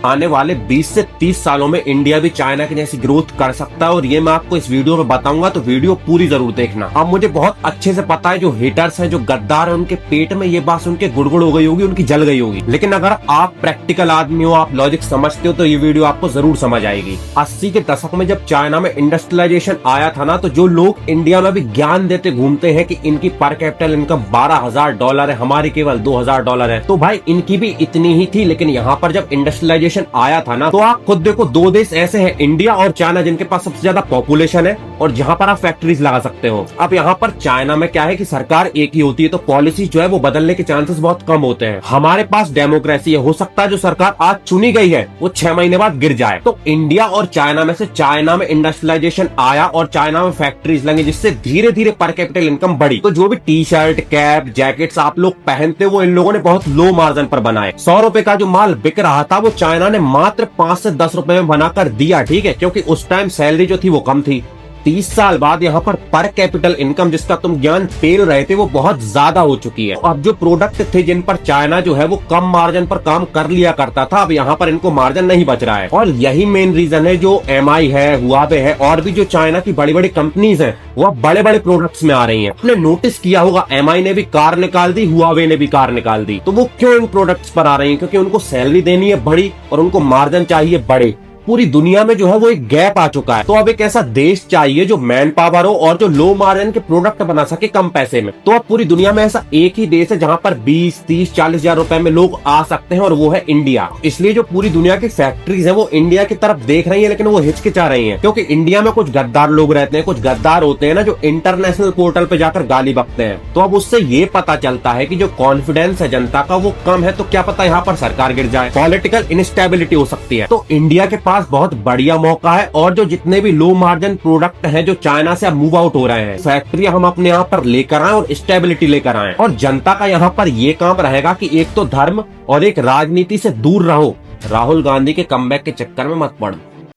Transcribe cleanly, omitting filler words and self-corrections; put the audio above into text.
आने वाले 20 से 30 सालों में इंडिया भी चाइना की जैसी ग्रोथ कर सकता है और ये मैं आपको इस वीडियो में बताऊंगा, तो वीडियो पूरी जरूर देखना। अब मुझे बहुत अच्छे से पता है जो हेटर्स हैं, जो गद्दार हैं, उनके पेट में ये बात सुन के गुड़गुड़ हो गई होगी, उनकी जल गई होगी। लेकिन अगर आप प्रैक्टिकल आदमी हो, आप लॉजिक समझते हो, तो ये वीडियो आपको जरूर समझ आएगी। 80 के दशक में जब चाइना में इंडस्ट्रियलाइजेशन आया था ना, तो जो लोग इंडिया में भी ज्ञान देते घूमते हैं कि इनकी पर कैपिटल इनकम $12,000 है, हमारी केवल $2,000 है, तो भाई इनकी भी इतनी ही थी। लेकिन यहाँ पर जब इंडस्ट्रियलाइजेशन आया था ना, तो आप खुद देखो, दो देश ऐसे हैं, इंडिया और चाइना, जिनके पास सबसे ज्यादा पॉपुलेशन है और जहां पर आप फैक्ट्रीज लगा सकते हो। अब यहाँ पर चाइना में क्या है कि सरकार एक ही होती है, तो पॉलिसी जो है वो बदलने के चांसेस बहुत कम होते हैं। हमारे पास डेमोक्रेसी है, हो सकता है जो सरकार आज चुनी गई है वो 6 महीने बाद गिर जाए। तो इंडिया और चाइना में से चाइना में इंडस्ट्रियलाइजेशन आया और चाइना में फैक्ट्रीज लगी, जिससे धीरे धीरे पर कैपिटल इनकम बढ़ी। तो जो भी टी शर्ट, कैप, जैकेट्स आप लोग पहनते हो, वो इन लोगों ने बहुत लो मार्जिन पर बनाए। ₹100 का जो माल बिक रहा था, वो चाइना ने मात्र 5 से 10 रुपए में बनाकर दिया, ठीक है, क्योंकि उस टाइम सैलरी जो थी वो कम थी। 30 साल बाद यहाँ पर कैपिटल इनकम, जिसका तुम ज्ञान पेल रहे थे, वो बहुत ज्यादा हो चुकी है। अब जो प्रोडक्ट थे जिन पर चाइना जो है वो कम मार्जिन पर काम कर लिया करता था, अब यहाँ पर इनको मार्जिन नहीं बच रहा है। और यही मेन रीजन है जो MI है, हुआवे है, और भी जो चाइना की बड़ी बड़ी कंपनीज है, वो बड़े बड़े प्रोडक्ट्स में आ रही है। आपने नोटिस किया होगा, MI ने भी कार निकाल दी, हुआवे ने भी कार निकाल दी। तो वो क्यों इन प्रोडक्ट्स पर आ रही है? क्योंकि उनको सैलरी देनी है बड़ी और उनको मार्जिन चाहिए बड़े। पूरी दुनिया में जो है वो एक गैप आ चुका है। तो अब एक ऐसा देश चाहिए जो मैन पावर हो और जो लो मार्जिन के प्रोडक्ट बना सके कम पैसे में। तो अब पूरी दुनिया में ऐसा एक ही देश है जहां पर 20, 30, 40 हजार रुपए में लोग आ सकते हैं, और वो है इंडिया। इसलिए जो पूरी दुनिया की फैक्ट्रीज है वो इंडिया की तरफ देख रही है, लेकिन वो हिचकिचा रही है, क्योंकि इंडिया में कुछ गद्दार लोग रहते हैं, कुछ गद्दार होते हैं ना, जो इंटरनेशनल पोर्टल पे जाकर गाली बकते हैं। तो अब उससे ये पता चलता है कि जो कॉन्फिडेंस है जनता का वो कम है, तो क्या पता यहाँ पर सरकार गिर जाए, पॉलिटिकल इंस्टेबिलिटी हो सकती है। तो इंडिया के पास बहुत बढ़िया मौका है, और जो जितने भी लो मार्जिन प्रोडक्ट हैं जो चाइना से अब मूव आउट हो रहे हैं, फैक्ट्री हम अपने यहाँ पर लेकर आए और स्टेबिलिटी लेकर आए। और जनता का यहाँ पर ये काम रहेगा कि एक तो धर्म और एक राजनीति से दूर रहो। राहुल गांधी के कमबैक के चक्कर में मत पड़ो।